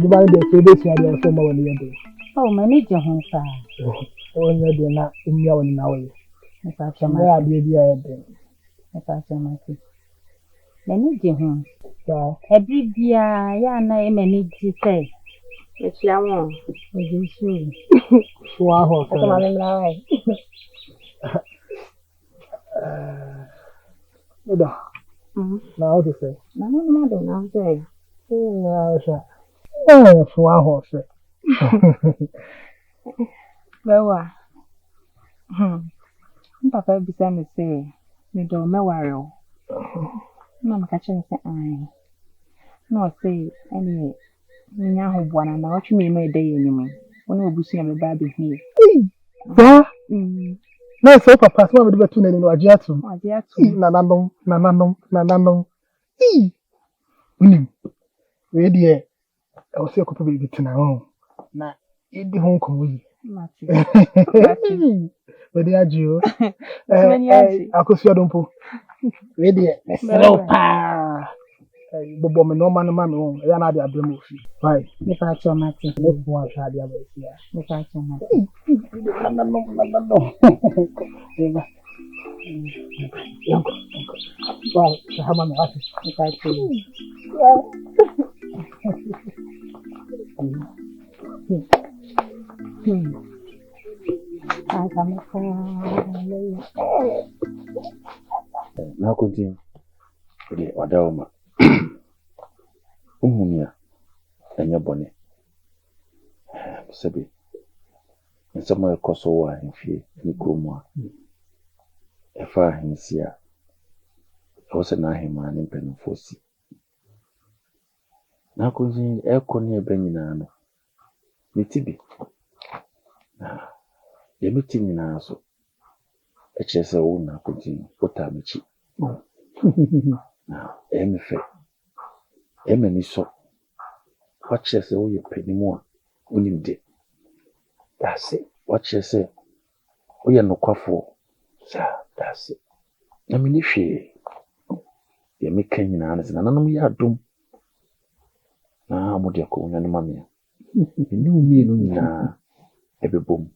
you buy the service you are so more than Oh, manage your home side. Oh, you're not in your own way. If I shall my idea, if I shall my tea. Manage your home. So, Every dear, ya na manage to say. It's your one. It's you. so I hope I'm right. Now to say, No, don't say. Oh, so I hope so. Well, Papa beside me say, you don't know where you Mamma catching say, I no say, any, you have one and what you mean, my day anymore. When we'll be seeing a baby here. Yeah, no, so Papa, what would be too many or jet to? Oh, dear, Nanano. Ready, I was a couple of baby to now. Now, it be home come But they are you. I could see a dumpo. Ready, slow pa. Bobo, no man, man, they are not the abdomen. Right, if I saw my tea, no one had the other here. if I saw my No. Well, how many artists? if I see. I come Now continue. The Odama. Umunia. And your bonnet. Sabi. And somewhere Kosowa and Fee, Nikroma. A far hinsia. I was an Ahiman in Penfosi. Now continue. Air Conia Beninano. Mitibi. The meeting in our so. HSO now continue. Potamichi. Now, Emife. Emeniso. What you say, oh, you penny more. Unim de. That's it. What you say, oh, you're no quaffo. Sir, that's it. I mean, if you make Kenyan answers, and I know you are doomed. Now, I'm with your cool and mammy. You knew me, no, every boom.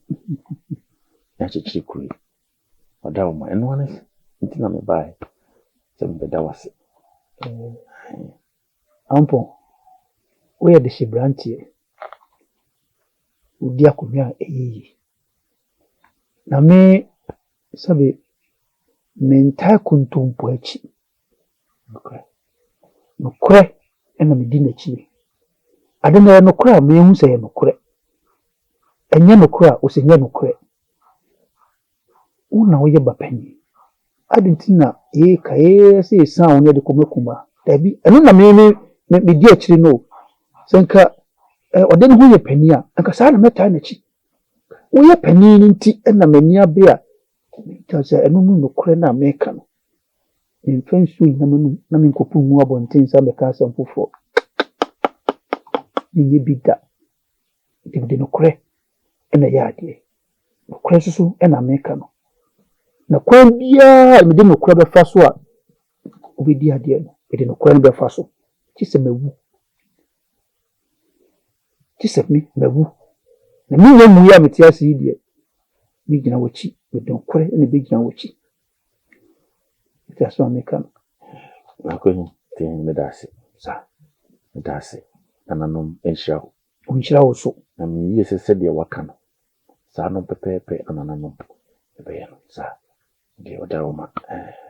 That's a chick. Or down and one is until I'm by. Some better was it. Ampo, where the she branch? Udia kumia na me sabe mentai kuntumpo echi. Nokure ena me di n'echi. Ade na nokure me hu se nokure. Enye nokure o se nye nokure. Una wo ye bapanyi. Adentina ka se san won de komekuma. Dabi eno na me di achiri no. Senka ode no ho ye pani a anka sa na meta na chi. Wo ye pani nti ena mani abe a. Tase eno no nokure na meka no. Infensu na me nkopu mu abonten sa me ka asem fofo. Ni bida. De nokure ena ya ade. Nokure susu ena meka no. Na kwan bia me de nokura be fa so a obedi ade no me de nokura be fa so ti se mewu ti se me mewu na mi we mu ya me ti ase die mi gina wachi me de nokura ene be gina wachi ti aso me kan Akoni tin me dase sa me dase ananom enhira ho onhira wo so na mi yese se de waka no sa no pepepe ananom ebe ya no sa de Odama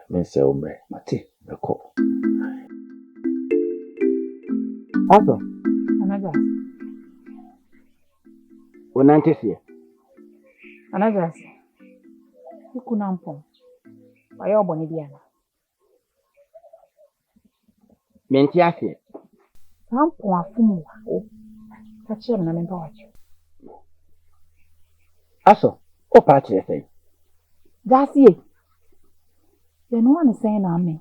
me se omre mate beko Aso Anagas. Onantesie Anagas. Ikunampo. Why oboni biana? Mentiasie Sampo afumu wa. Kachira na memba wacho. Aso o pa kire sei Dasie. Ye no wan say na me.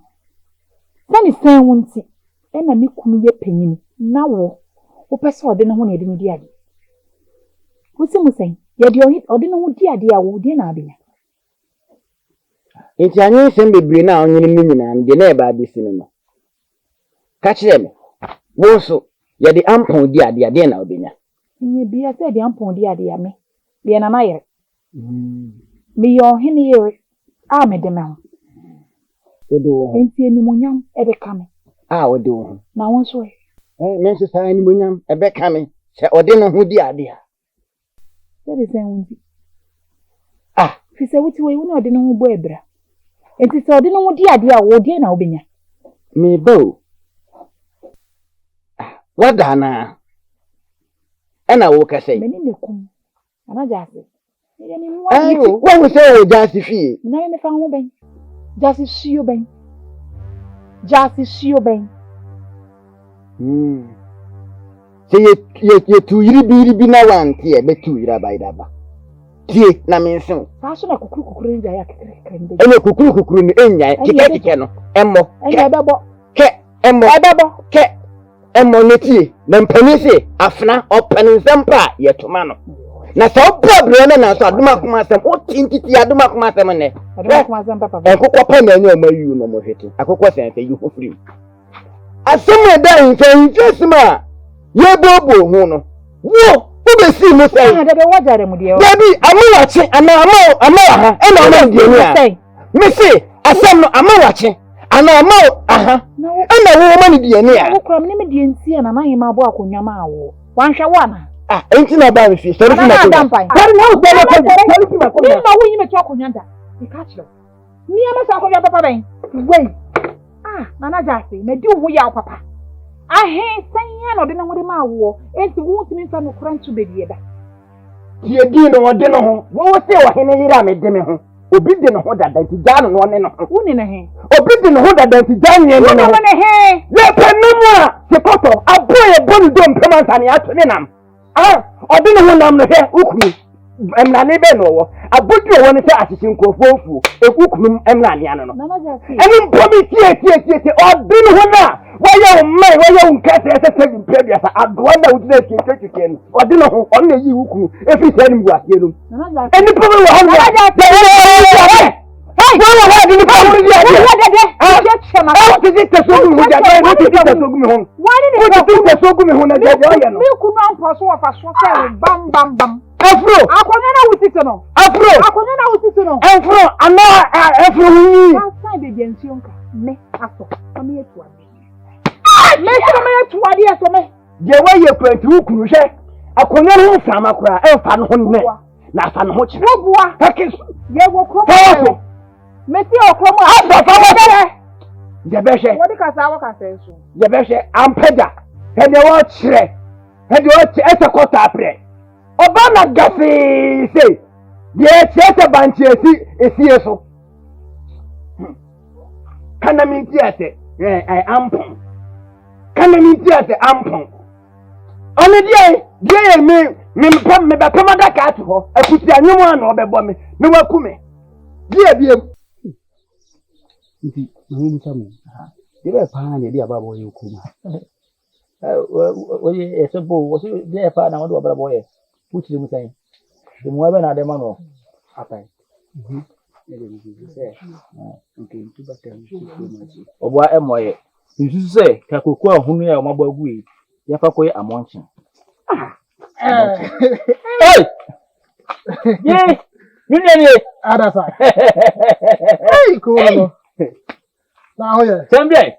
Sani san wonti. E na me kunu ye panyini. Na wo. Wo pese ode ne ho na ede no di ade. Wo si mu sen. Ye de ode ne ho di ade a wo di na abenya. Enti anyi sem bebre na onyin mi nyina de na e ba bisi no ka kire me wo so ya de ampon di ade ade na obenya Nye bia se de ampon di ade ya me. De na na yere. Me yo hene yere. A me de me ho. odo Enti animonyam ebe ka me. odo Na won so e. men so sa ni monyam ebe ka me se ode no ho di ade a Se de sen wonti. Fi se wuti we wona ode no ho bo ebra. Enti se ode no ho di ade a wo de na obenya. me bo wadana ana wo ka sei Me ni ne kum. Ana jase. Ye ni mu ai ayo. wo se o jasi fi Na me fa ho ben. Jase suyo ben. Jase suyo ben. se ye tu yiri bi na wanti e be tu yira baida ba tie na menso Sa so na kukuru nja ya kekere nde. ene kukuru ni enya kike no emmo Enya bebo. ke emmo Bebo. ke emmo netie na mpani se afna opani nsampa ye toma no na sa problem na so aduma kuma asem o tintiti aduma kuma asem ne Adoma kuma zan papa. akokwa pa na anya mayu no mo hwete akokwa sense yu hofri asem da infesima ye bobo hu no wo be si mo say Na de be wajare mu de o. Baby, amawache ana amawa e na ona die ni a. Me say asem no amawache ana amawa aha. E na wo ma ni die ni a. Wo kura me de ntia na na hima abo akonwa ma awo. Wanhwe wo na. Enti na ba me fi. Sorry fi na ko. Sorry na wo be na ko. Sorry fi na ko. Ni ma wo yime to akonwa da. E ka kire. Ni ama sa akonwa papa ben. Wei. Nana jase, me di wo ya papa. Ahe sanya no de na wo de ma awo. Enti wo ntimi fa no kura ntu be die da. Die di no wo de no ho. Wo se wo hene yira me de me ho. Obi de no ho dada nti ja no ne no ho. Wo ni na he. Obi de no ho dada nti ja nye no no. Wo na he. Le penemu a se koto aboye bonu do mpema ntane ato ne nam. Odi no ho nam no he ukunu. Emna ne be no wo. Abodu wo ne se asisi nkofo ekukunu emna ne ano no. Nana jase. Eni mpomi tie. Odi no ho na. Waya umai waya unkase se mpebia sa adwanda udine kike no. Odi no ho on na yi ukunu efi se ni buasie no. Nana jase. Eni pomi wo ha. Nana jase. Hey, wo ha di ni pomi dia. What is it so good? What is it so good? Me kunu ampo so wa so bam. Afro. Akonya na wutito no. Afro, ana afro hu. Sai be gension ka. Me aso. Ami etu ade. Me so me etu ade aso me. Je wa ye kwanti ukuru hwe. Akonya no nsama kora, emfa no ho ne. Na afa no ho kire. Wo bua. Hakis. Ye wo kromo. Powerful. Me ti okromo. Jebeshe. Wo di kasa wo kasa enso. Jebeshe ampeda. Hede wo kire. Ese kota apre. Oba na gafi say. Ye chete banchi esi eso. Kana minti ate. Ampon. Kana minti ate ampon. Oni die me be pema da ka ati ho. Akuti anyumu ana obebo me. Me wakume. Die nti mu samu de be pa na de ababo ye kuma oye esempo wo se de pa na wo ababo ye puti mu sai de mu abe na de ma no apai obwa emoye nsusu se ka koku ahunu ya omabo agu yi ya fa koye amonchin hey ye ni Adasa. Hey, cool. Now yeah. Sembe.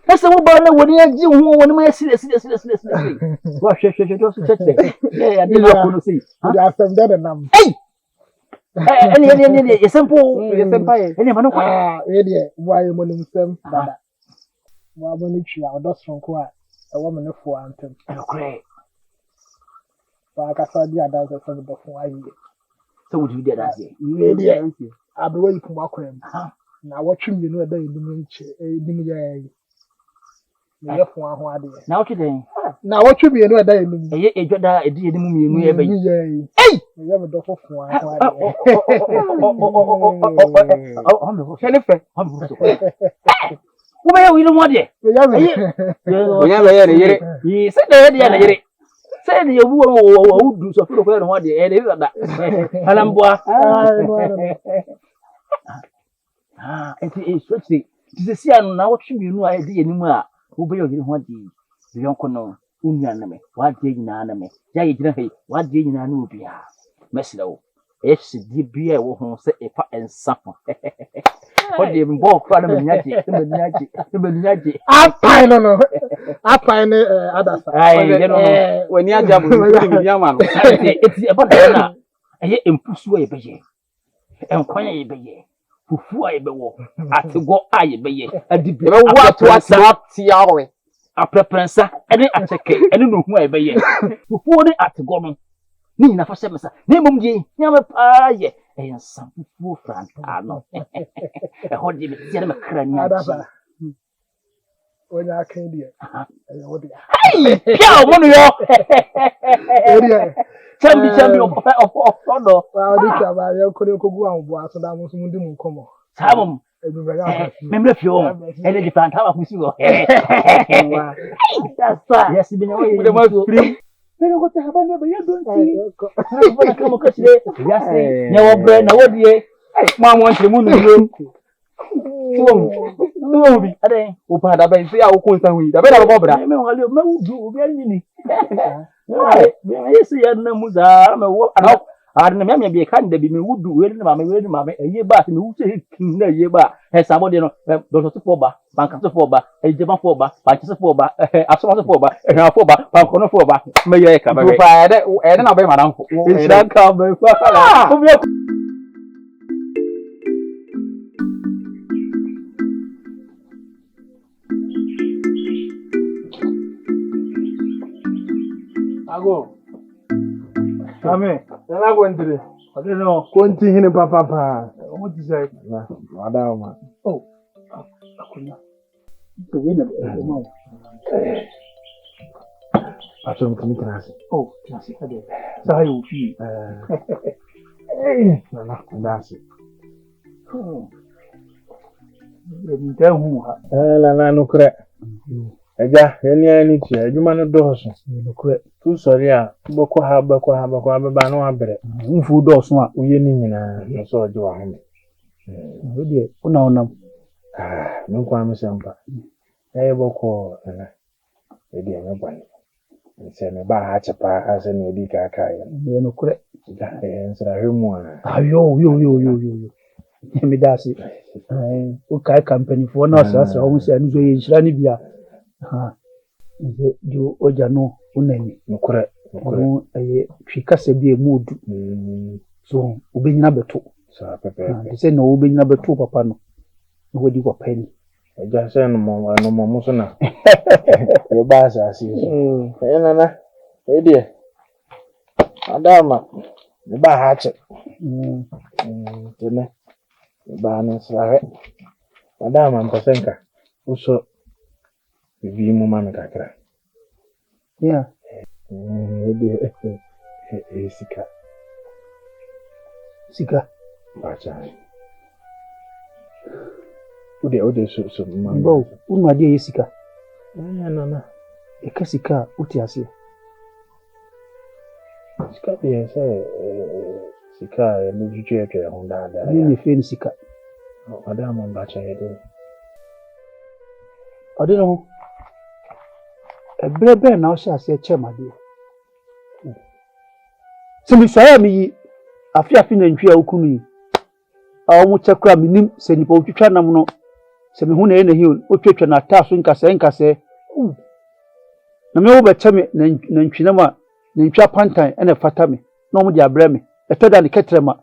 Ese wo ba na woni agi hu woni ma sile. Wa hwe to so chete. Ya de la kono sei. You are from there nam. Hey. Eni yesempa eni ma no kwa. We dey why mo nim sem dada. Mo aboni twa odosronko a e wo me ne fo antem. Okre. Wa kasa di adanse so do fo ayi. So would you do that? We dey abro yi kuma kwem. Na watchim de no e da edim nche edim ya yi. Me ye fo aho ade. Na what den? Na watchim ye no e da edim. Eye edwada edi edim mienu e bayi. Hey! Me ye me do fo aho ade. Wo be wi no mo de. Onya be ye yire. Yi se de de na yire. Se de yewu wo du so furo ko no ho de e de da. Alamboa. Enti e switch Tise anu na wo twi nu a de yenimu a wo be yiri ho di yonko no unua na me wa de nyina na me ya ye gina hei wa de nyina na obi a mesla wo esi di bia wo ho se efa ensa ho o de mbo kwa na menyaje Apai no apai ne adasa ai ye no wani aja bu ni mi ama no eti e ba na eye empusu ye beye enkwanya ye beye fufu aye bewo atego aye beye adibe wo ato asa tiawe aprepensa ene ateke ene no hu aye beye fufu ne atego no ni na fa semesa ne mom die nyame pa ye ensa fufu franta no e hodi be tiare makra ni adasa onya akan die wo de ai pia mo no yo area chambi of no wa di ka ba ye ko de ko gu anbo aso da mo so mu di mu komo sabum edubega memle fio ene di franta ba kusi go yes bi na wo ma free pero ko ta ba ne ba ye don ti ko na kama ka sire ya se ne wo bre na wo die ma mo ntire mu no no bi ade o pa da ba se ya wo ko nsan wi da be da ba bra me wo le me wudu obi ani ni me yesi ya na mu za me wo ana na me bi kan da bi me wudu we ni ma me eye ba se me wuche kin na eye ba he sabo de no do so fo ba banka so fo ba eje ba fo ba pa chi so fo ba asoma so fo ba ha fo ba pa ko no fo ba me ye ka ba we pa e na be ma dan ko e da ka be fa o bi ago ame na go ndire ade no ko nti hine papa o ti sai na wada ma akunya to we na ma aso mtumi kanasi klasi ade sai u fi na ndasi nta hu ha na nukre eja eni ani ti adwuma no doso nukre tu sori a boko ha ba ba no abre mfu doso a uye ni nyina so oje wa ho de una no kwa msempa boko na edi ame bwan nse me ba ha chepa ase na odi ka aka ya ye nukre da nsra hwemu a ayo yo me dasi o kai company fo na asasra ho se anu so ye nhira ni bia nze jo oja no unani nukre aye twikase bi emudu so obenyina beto sa pepe de se no obenyina beto papa no wodi kwa pani eja se no mo so na e ba sa asi so na edie adama ne ba ha che tene ba na srahe adama mpasenka uso vi mu mama kakra yeah edie sika bacha ode so mama unu ade yesika na e kasika uti asie sika de se sika no juju eke honda da ni fe ni sika adama bacha ede ade no ebrebe na o sha ase chemade simi soya mi afi na ntwi a okunu yi a mu chakra minim se nipa otwitwa nam no se me hu na hi otwetwa na taso nkase na me wo be cheme na ntwinam a na ntwa pantan ena fata me na omo di abre me etoda ne ketrema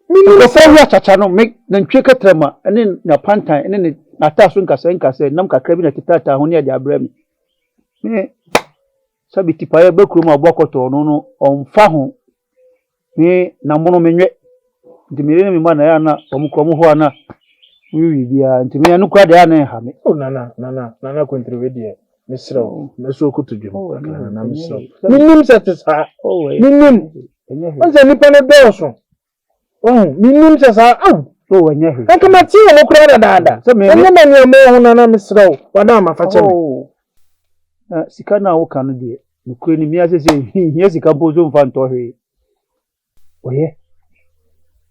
mini so ya chacha no me na ntwe ketrema ene na pantan ene na taso nkase nam kakra bi na titata ho ne di abre me sabi tipa ya bekuru ma bokoto no onfa ho ni na mono menwe ntimire mi ma na ya na omukromo ho ana wiwi bia ntimi anu kwa de ana ha me nana contribute misro meso kutudwum na misro minim setsa minim onse nipa ne doso minim setsa wanya he anka mati wo kura dada se me ne ma ho na misro wada ma fa cheme sika na wo kanu de nukure ni mi asese hiye sika bozo mfa nto hwe oye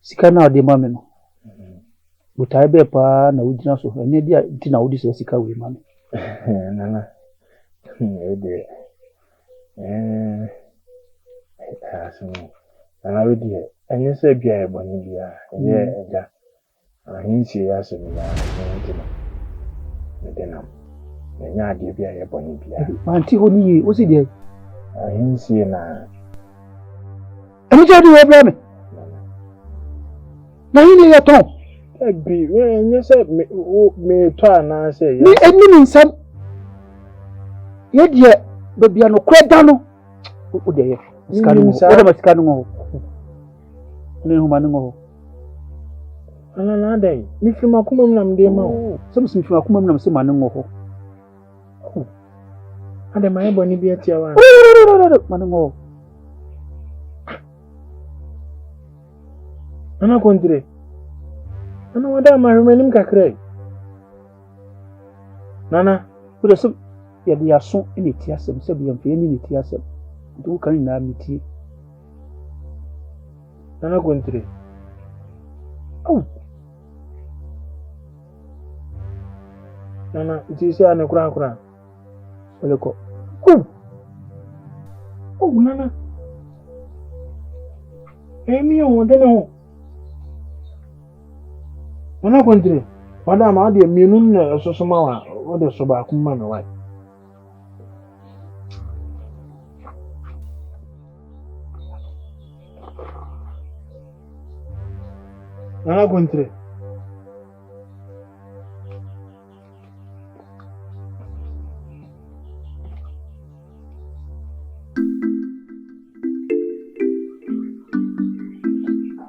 sika na de mame no Butai be pa na ujina so. Ne dia ti na udi se sika we ma. Nana. Ede. Asimo. Nana we di. Enye se bia e boni bia. Enye eja. Ahinsi ya se bia. Ntina. Medena. Enye ade bia e boni bia. Anti ho ni o si de. Ahinsi na. Emi je di we bra me. Na yin le ton. Ebi, enye se me to ana se ya. Ni eni ni nsam. Ye die be bia no kweda no. O de ye. Skanu. O de ma skanu ho. Ni huma ni ho. Ana dai, mi fi makuma mu na mde ma o. So mi fi makuma mu na se ma ni ho. Ade ma yebo ni bi atia wa. Ma ni ho. Ana kontre. Ana wada ma remenim kakrai. Nana, O de so ye de aso ni ti asem se bi amfe ni ti asem. Du kan na mi ti. Nana kontre. Oh. Nana, iti se ane kura. Ole ko. Oh, nana. Mi o de no. Nana kontre. Wada ma de mienu na so ma wa. O de so ba kuma me wa. Nana kontre.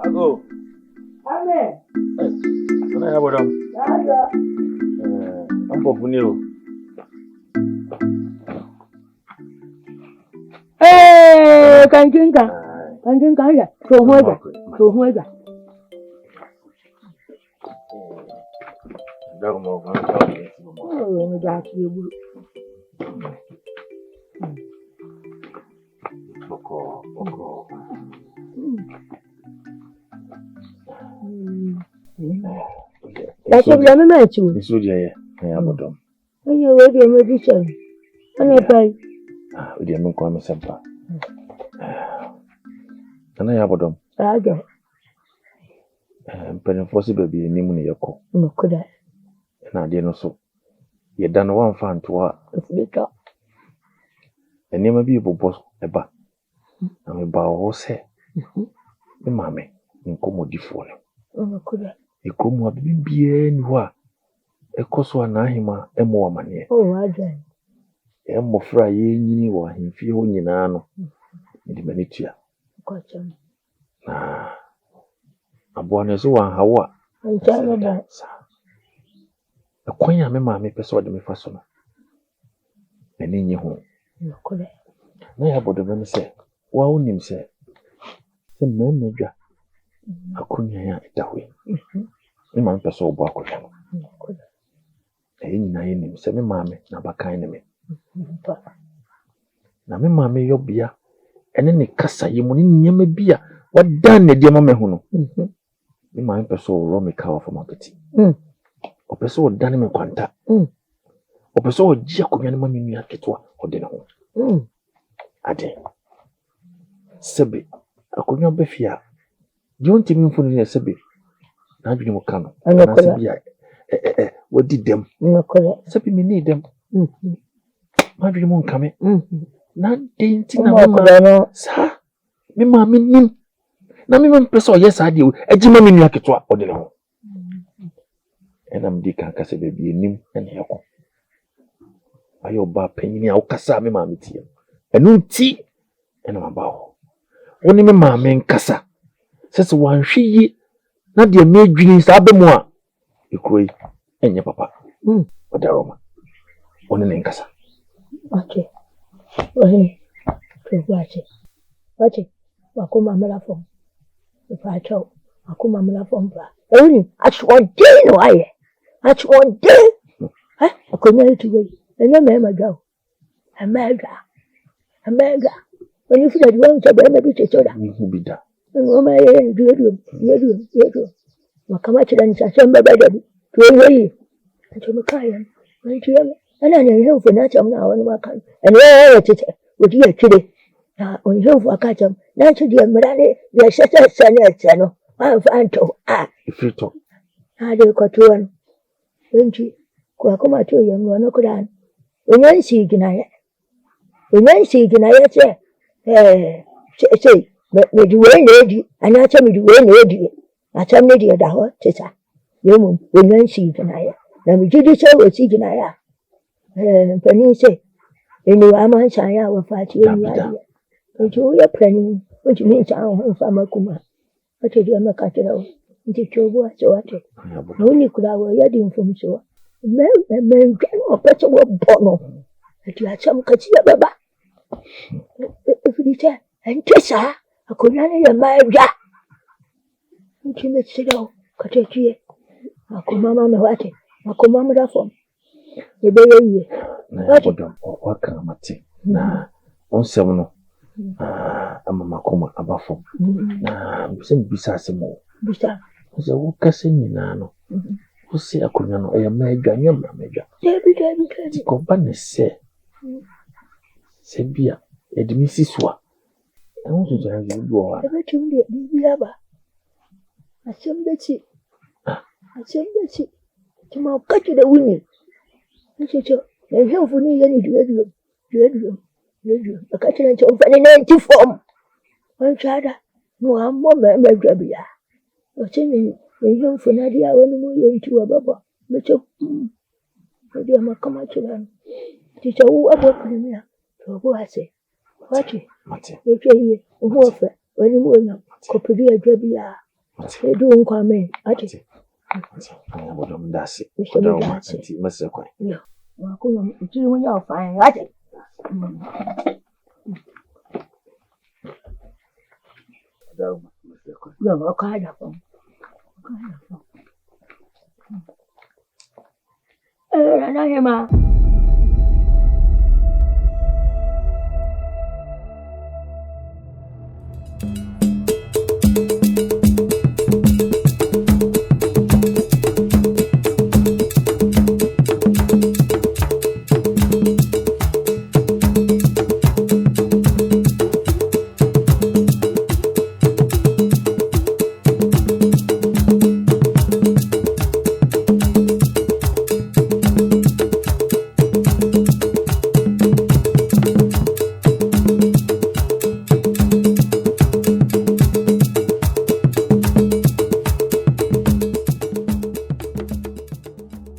Ago. Amen. Sana ya bodam. Dada. Ampo funio. Kanjinka ya. So huega. Dago mo kan. Oh, me da ki ebu. Boko. That's what I'm going to. Isu je ya bodom. When you're ready, I'm ready to. And I pay. Odi amen kwa mesempa. Ana ya bodom. Aga. Mpenefo si baby enimu ne yeko. Nokoda. Na ade no so. Ye da no wan fa ntoa. Bika. Enema bi bobos eba. Na me ba wo se. Me mame nkomodifo no. Nokoda. Ikomu abibie ni ho a. Ekoso ana ahima emo amane. Oh, aja. Mmofra ye nyini wo ahemfie ho nyina no. Ndi manitua. Kwacha. Na aboa no so wan hawo a. Ancha ba. Akwan ya me maame pese ode me fa so no. Eni nyi ho. Nokoda. Na ya bodo me se wa onim se mmemedwa akunya ya etawe. Me maame pese obo akoda no. Nokoda. Nyina ye nim se me maame na bakan ne me. Na me maame yobia ene ne kasa ye mu ne nyema bia wadan ne de mama hu no. Me maame pese o ro me ka of market. O pese o dan me kwanta. O pese o ji akonya ne mama nua ketwa o de ne ho. Ade. Sebe akonya befia. Jonti mi mfunu ne sebe. Na adwene mo kano. Na sebe wadi dem. Nokoda. Sebe mi ni dem. Madwene mo nkame. Na denti na Nokoda no. Sa me maame nim. Na me mpese o yes ade o agima me nua ketwa o de ne ho. Enam di kan kase bebi enim ene yako. Ayo ba penyini a ukasa me maame tie. Enu ti ena mabawo. Woni me maame nkasa. Sese wanhwe na de me adwini sa abemu a ekroi enye papa. Odaroma. Woni ne nkasa. Okay. Ohe. Wache. Wakoma mala fom. Ipacho. Wakoma mala fom bra. Eni achwode no aye. Achwode. Akonya tuwe. Enya me magao. Amega. When you feel that you want to be a bit of soda. Ni hubida. Oh my, Makamati la nisasamba badabi. Tuwe Ntumukaya. Ntumukaya. Ana nihemfu nacha mna wani makani. Ene tete. Udia kide. Na unihemfu akacha. Nacho dia mrane. Ya sasa sana. Anto. Ifrito. Hade kwa tuwanu. Wenji. Kwa kuma tu ya mwana kurani. Unyansi iginaya che. Say. Meduwe nedi. Anacha meduwe nedi. Acha mnedi ya daho. Teta. Yemu. Unyansi iginaya. Na mjidi se wasi iginaya. Pani se. Inu ama saya wafati yemu ya. Nju ya pani. Unji minsa mfama kuma. Ate dia makatira. Nti chobu aso ate. Nuni kulawa yadi mfumso. Mengano pete wo bono. Ati acha mkati ya baba. Ifrita. Ntesa. Akunane ya maja. Nti metsida katekie. Akumama mewate. Akumama rafo. Ebeye ye. Na yabodo waka mate. Na onsem no. Ama makoma abafo. Na mbise mbisa asemo. Bisa. Ose wo kase nyina no. Ose akonya no e maadwa nyamra maadwa. Debi. Ko ba ne se. Se bia edimi siswa. Ehun so so yanzu bi wa. Ebe timde bibia ba. Asembechi. Tuma kati da wuni. Nchecho. Ehemfu ni yani duedu. Akati na chofani na antiform. Wanchada. Muammo maadwa bia. Ochini ehemfu na dia wonu mu yentu wa baba. Mecho. Ndio makama chilani. Ticha u abo kulimia. Tobo ase. Wati. Mate. Yeye uhofe. Wani muona. Kopidia dwabia. Edu nkwame. Ati. Anya bodo mdasi. Bodo mdasi. Mase kwa. Yo. Wakuna mtiri mwenye ufanya. Ati. Yo, wakada kwa. Nana hema.